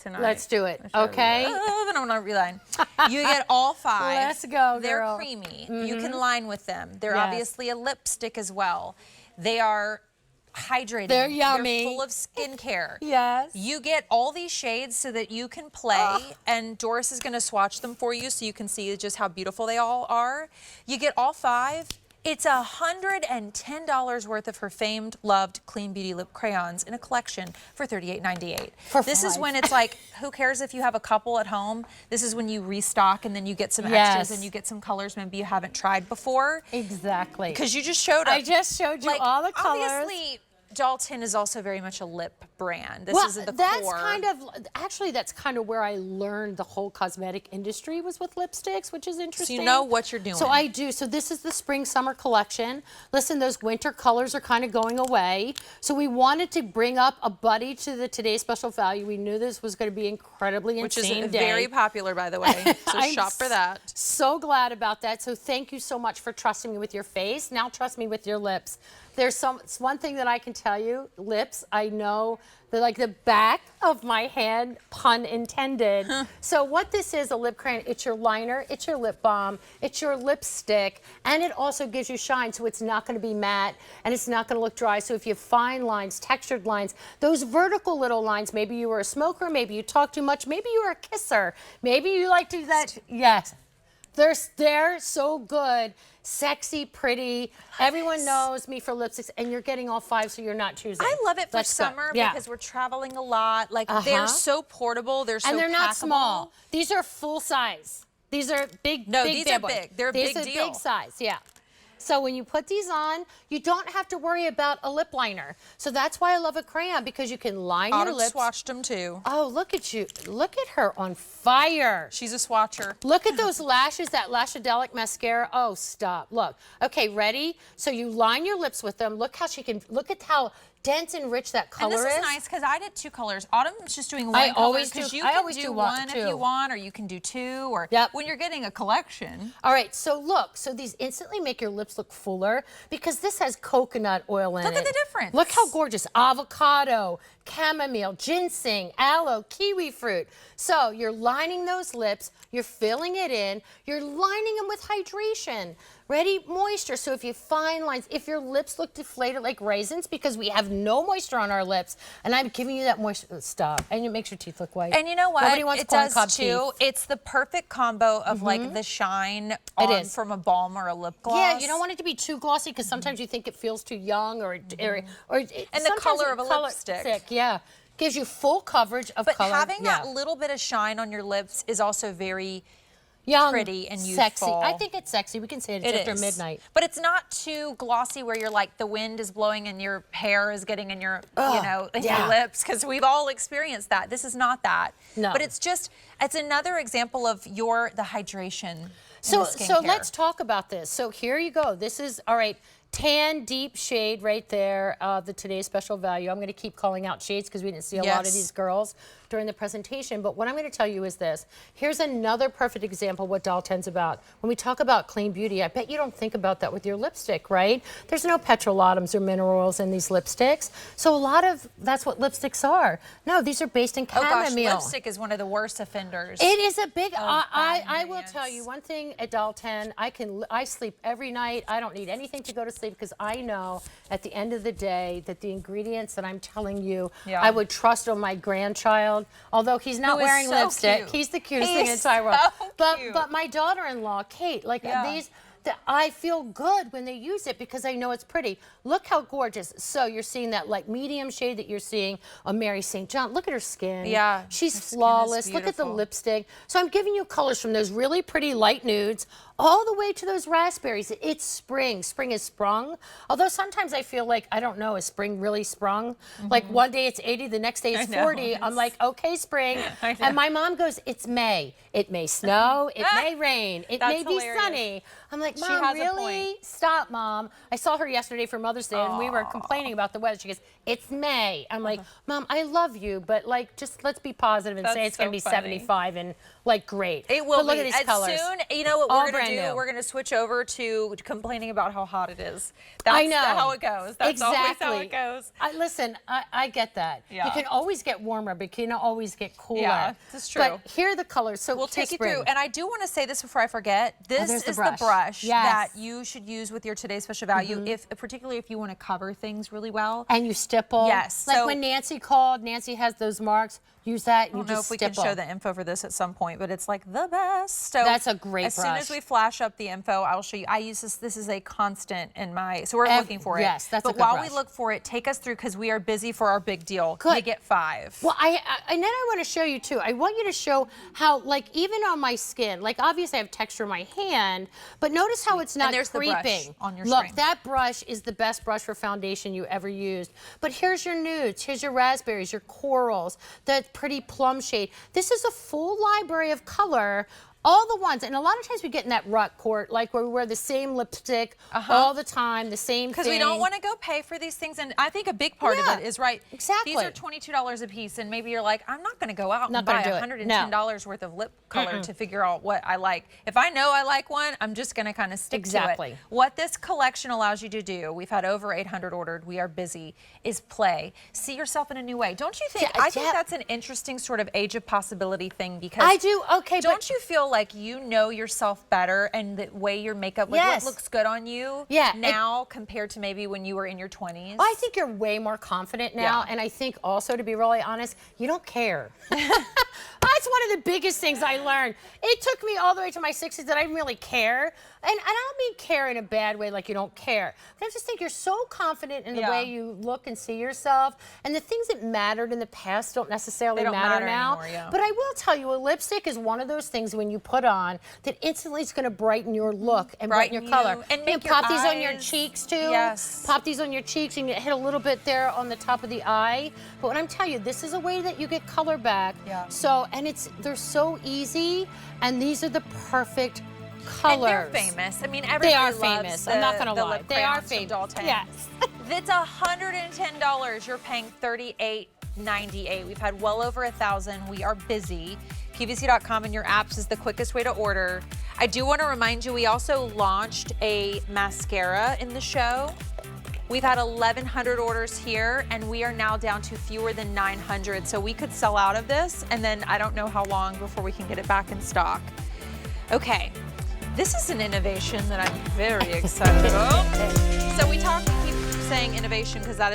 tonight. Let's do it. Okay. Oh, then I'm not relying. You get all 5. Let's go, They're girl. creamy. You can line with them. They're Yes. obviously a lipstick as well. They are hydrating. They're yummy. They're full of skincare. Yes. You get all these shades so that you can play, and Doris is going to swatch them for you so you can see just how beautiful they all are. You get all 5. It's $110 worth of her famed, loved Clean Beauty lip crayons in a collection for $38.98. This is when it's like, who cares if you have a couple at home? This is when you restock and then you get some extras and you get some colors maybe you haven't tried before. Exactly. Because you just showed I just showed you all the colors. Obviously, Dalton is also very much a lip brand. This is the that's core. Actually, that's kind of where I learned the whole cosmetic industry was with lipsticks, which is interesting. So you know what you're doing. So I do. So this is the spring-summer collection. Listen, those winter colors are kind of going away. So we wanted to bring up a buddy to the Today's Special Value. We knew this was going to be incredibly insane. Which is very popular, by the way. So shop for that. So glad about that. So thank you so much for trusting me with your face. Now trust me with your lips. There's one thing that I can tell you, lips, I know they're like the back of my hand, pun intended. So what this is, a lip crayon, it's your liner, it's your lip balm, it's your lipstick, and it also gives you shine, so it's not gonna be matte, and it's not gonna look dry. So if you have fine lines, textured lines, those vertical little lines, maybe you were a smoker, maybe you talk too much, maybe you were a kisser, maybe you like to do that, yes. They're so good, sexy, pretty. Everyone knows me for lipsticks, and you're getting all 5, so you're not choosing. I love it for summer because we're traveling a lot. Like they're so portable. They're so and they're not packable. small. These are full size. These are big. No, big these bad are boys. big. They're a these big are deal. big size. Yeah. So when you put these on, you don't have to worry about a lip liner. So that's why I love a crayon, because you can line your lips. Swatched them too. Oh, look at you. Look at her on fire. She's a swatcher. Look at those lashes, that Lashadelic mascara. Oh, stop. Look. Okay, ready? So you line your lips with them. Look how she can, look at how dense and rich that color is. And this is nice because I did 2 colors. Autumn's just doing one I color always because do. you I can always do do one two. if you want, or you can do 2, or when you're getting a collection. All right, so look, so these instantly make your lips look fuller because this has coconut oil in it. Look at the difference. Look how gorgeous. Avocado, chamomile, ginseng, aloe, kiwi fruit. So you're lining those lips, you're filling it in, you're lining them with hydration. Ready? Moisture. So if you have fine lines, if your lips look deflated like raisins because we have no moisture on our lips, and I'm giving you that moisture, stop, and it makes your teeth look white. And you know what? Nobody wants it corn does cob too. teeth. It's the perfect combo of like the shine on from a balm or a lip gloss. Yeah, you don't want it to be too glossy because sometimes you think it feels too young or and the color of a lipstick. Yeah, gives you full coverage of color. But having that little bit of shine on your lips is also very young, pretty and sexy. youthful. I think it's sexy. We can say it's after midnight. But it's not too glossy where you're like the wind is blowing and your hair is getting in your, you know, in your lips, because we've all experienced that. This is not that. No. But it's just, it's another example of the hydration. So let's talk about this. So here you go. This is, all right, tan deep shade right there, the Today's Special Value. I'm going to keep calling out shades because we didn't see a lot of these girls during the presentation. But what I'm going to tell you is this. Here's another perfect example of what Dalton's about. When we talk about clean beauty, I bet you don't think about that with your lipstick, right? There's no petrolatum or mineral oils in these lipsticks. So a lot of, that's what lipsticks are. No, these are based in chamomile. Oh gosh, lipstick is one of the worst offenders. It is a big, I will tell you one thing at Dalton, I sleep every night. I don't need anything to go to sleep because I know at the end of the day that the ingredients that I'm telling you, I would trust on my grandchild. Although he's not wearing lipstick, cute. He's the cutest thing in the entire world. So but my daughter-in-law, Kate, like these, I feel good when they use it because I know it's pretty. Look how gorgeous. So you're seeing that like medium shade that you're seeing on Mary St. John. Look at her skin. Yeah. She's flawless. Look at the lipstick. So I'm giving you colors from those really pretty light nudes all the way to those raspberries. It's spring. Spring is sprung. Although sometimes I feel like, I don't know, is spring really sprung? Like one day it's 80, the next day it's 40. I'm like, okay, spring. And my mom goes, it's May. It may snow, it may rain, it may be sunny. I'm like, She Mom, has a really? point. Stop, Mom. I saw her yesterday for Mother's Day, and we were complaining about the weather. She goes, it's May. I'm like, Mom, I love you, but like, just let's be positive and say That's it's going to so be funny. 75 and like great. It will but look be. at these As colors. soon, you know what All we're going to brand do? new. We're going to switch over to complaining about how hot it is. That's I know. how it goes. That's always how it Exactly. goes. Listen, I get that. Yeah. You can always get warmer, but you can always get cooler. Yeah, this is true. But here are the colors. So We'll to take you spring. through. And I do want to say this before I forget. This there's the is brush. the brush Yes. that you should use with your today's special value, if particularly if you want to cover things really well. And you stipple. Yes, Like so- when Nancy called, Nancy has those marks. Use that. I don't You know just if we can stipple. show the info for this at some point, but it's like the best. So That's a great As soon as brush. we flash up the info, I'll show you. I use this. This is a constant in my. So we're looking for it. Yes, that's a But good while brush. we look for it, take us through because we are busy for our big deal. Good. You get 5. Well, and then I want to show you too. I want you to show how, like, even on my skin, like obviously I have texture in my hand, but notice how it's not there's the brush creeping. on your Look, screen. that brush is the best brush for foundation you ever used. But here's your nudes, here's your raspberries, your corals, that pretty plum shade. This is a full library of color. All the ones, and a lot of times we get in that rut court, like where we wear the same lipstick all the time, the same thing. Because we don't want to go pay for these things, and I think a big part of Yeah, it is right. exactly. These are $22 a piece, and maybe you're like, I'm not going to go out Not and buy gonna do it. $110 worth of lip color to figure out what I like. If I know I like one, I'm just going to kind of stick to Exactly. it. What this collection allows you to do, we've had over 800 ordered. We are busy. Is play, see yourself in a new way. Don't you think? Yeah, I think yeah. that's an interesting sort of age of possibility thing because I do, okay, Don't but you feel like you know yourself better and the way your makeup, like Yes. what looks good on you Yeah, now compared to maybe when you were in your 20s? I think you're way more confident now, Yeah. and I think also, to be really honest, you don't care. That's one of the biggest things I learned. It took me all the way to my 60s that I didn't really care. And I don't mean care in a bad way, like you don't care. But I just think you're so confident in the Yeah. way you look and see yourself. And the things that mattered in the past don't necessarily They don't matter now. anymore, yeah. But I will tell you, a lipstick is one of those things when you put on that instantly is going to brighten your look and brighten your Brighten color. you and You make can your pop these on your eyes- cheeks too. Yes. Pop these on your cheeks and you hit a little bit there on the top of the eye. But what I'm telling you, this is a way that you get color back. Yeah. So, and they're so easy, and these are the perfect colors. And they're famous. I mean, everybody They are loves famous. The, I'm not going to the lie. lip They are crayons from famous. Dalton. Yes. It's $110. You're paying $38.98. We've had well over 1,000. We are busy. QVC.com and your apps is the quickest way to order. I do want to remind you, we also launched a mascara in the show. We've had 1,100 orders here, and we are now down to fewer than 900. So we could sell out of this, and then I don't know how long before we can get it back in stock. Okay, this is an innovation that I'm very excited about. So we keep saying innovation because that is